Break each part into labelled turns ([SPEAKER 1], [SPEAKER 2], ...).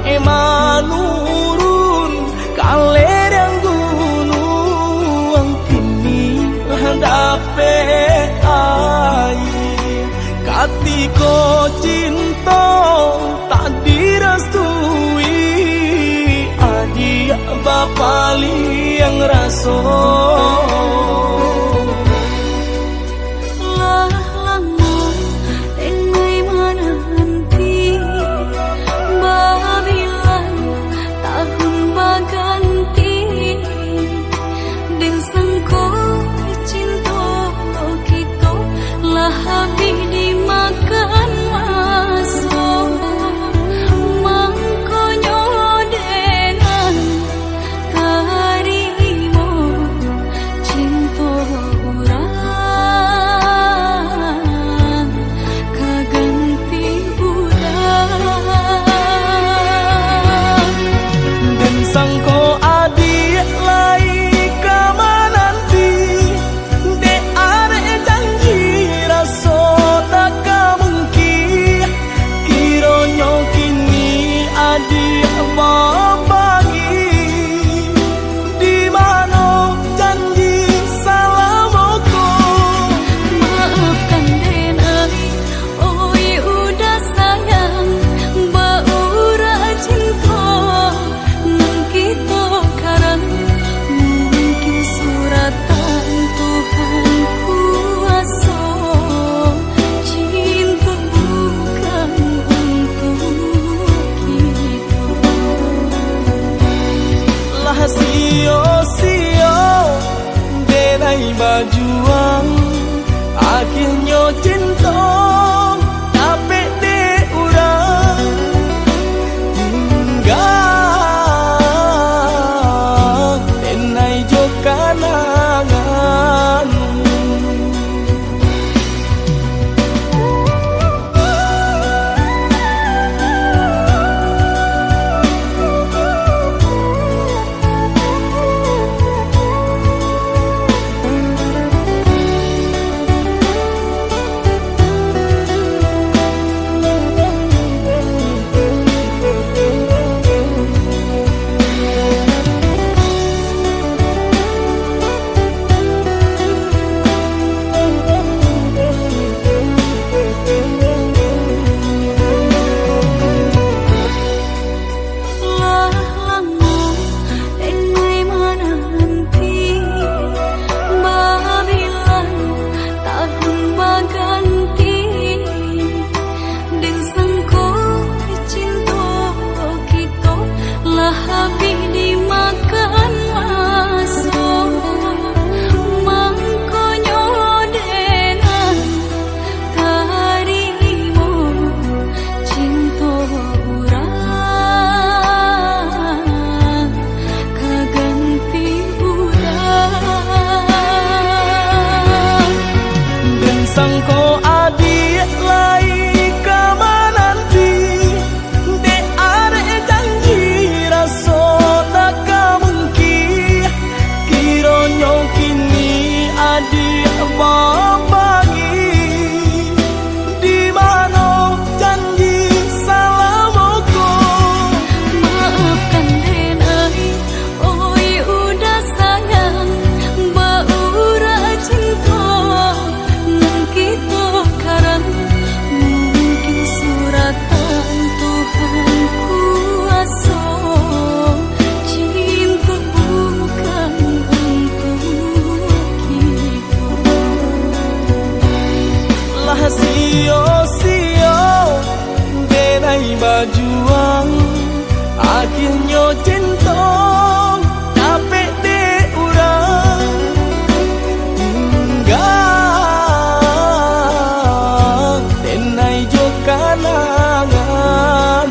[SPEAKER 1] menurun kalerang gunung kini dapat air katiko cinta tak direstui adik bapak liang raso. Bajuang akhirnya cinta tapi de urang tinggal tenai jo kanangan. Bajuang akhirnya cinta tapi de urang tinggal tenai jo kanangan.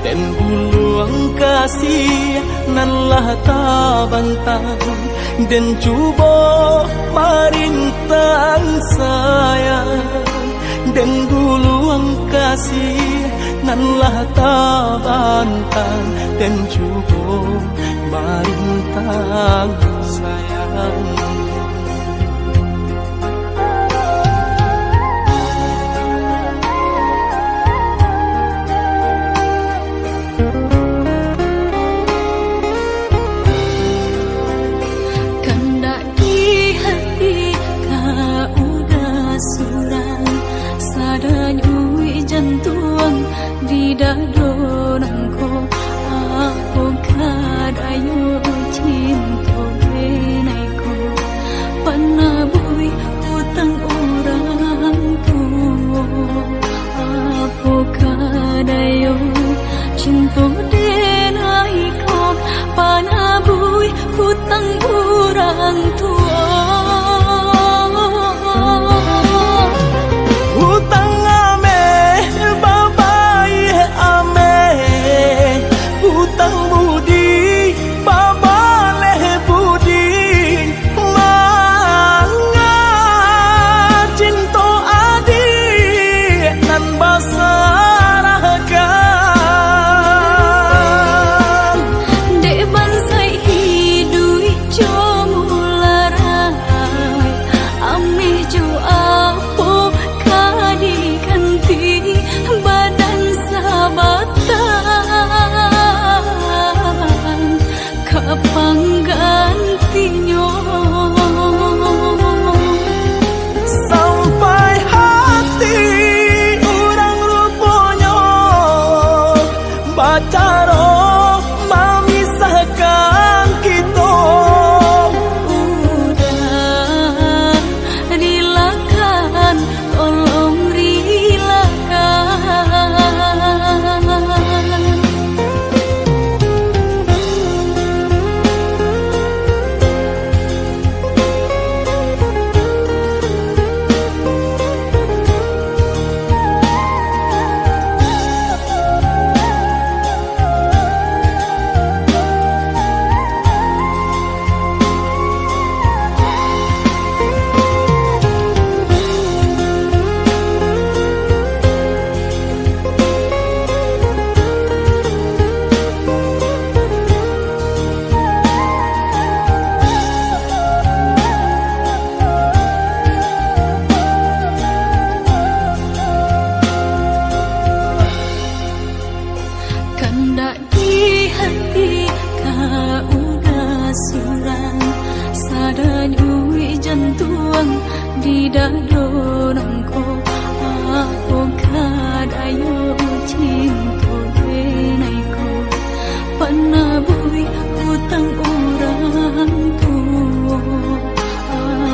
[SPEAKER 1] dan buluang kasih nanlah ta bantang dan cuba marintang sayang dan buluang kasih nanlah ta bantang dan cuba marintang sayang.
[SPEAKER 2] Di dadonanku aku kadayo cinta benaiku panabui utang orang tua aku kadayo cinta benaiku panabui utang orang tua
[SPEAKER 1] hutang hutang budi babaleh budi manga cinta adik nan basarahkan
[SPEAKER 2] dek bansai hidui jomularai amih jo apo kadikanti badan sabatan kapang gantinya
[SPEAKER 1] sampai hati orang rupanya bacaro memisahkan kita
[SPEAKER 2] udah rilakan tolong rilakan kandak di hati kau udah surang sadanyui jantung di dadonanku aku kadayo cinta benaiku panabui utang orang tua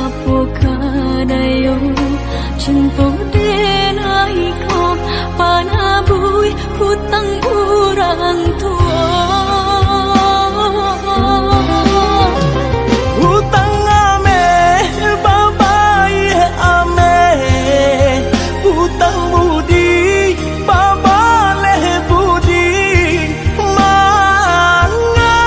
[SPEAKER 2] aku kadayo cinta benaiku panabui utang orang tua
[SPEAKER 1] hutang ame babai ame hutang budi babaleh budi manga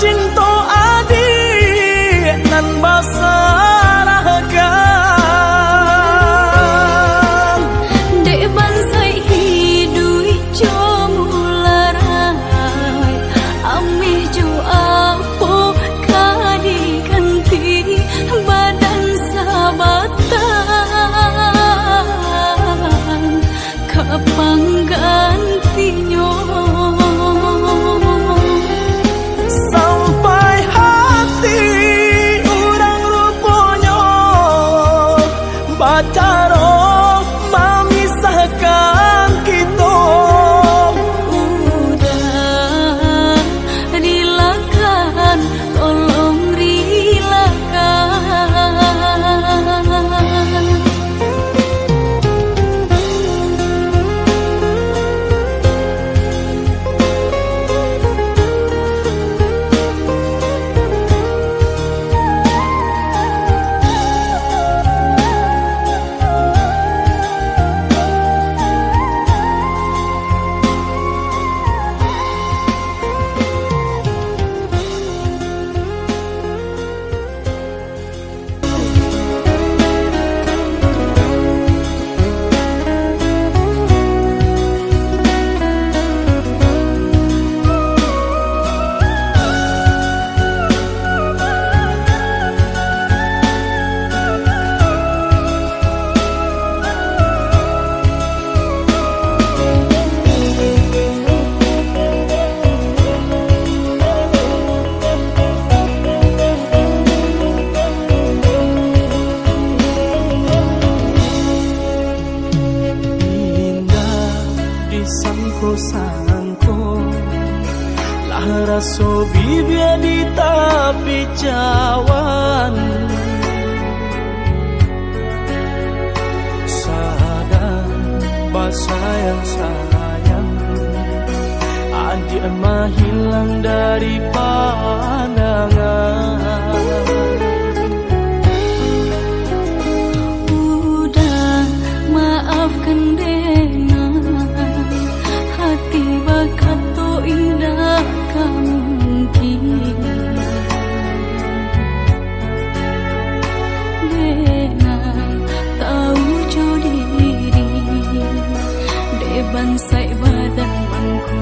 [SPEAKER 1] cinta adik nan basarahkan
[SPEAKER 2] dek bansai hidui jomularai amih jo apo kadikanti badan sabatan kapang gantinya
[SPEAKER 1] sampai hati orang rupanya bacaro memisahkan kita
[SPEAKER 2] udah rilakan tolong rilakan
[SPEAKER 1] so bibir di tepi cawan. Sadar sayang, adik mah hilang dari pandangan.
[SPEAKER 2] Udah maafkan dengan hati bakat tu indah mungkin. Dengan tahu jo diri, deban sai badan man ku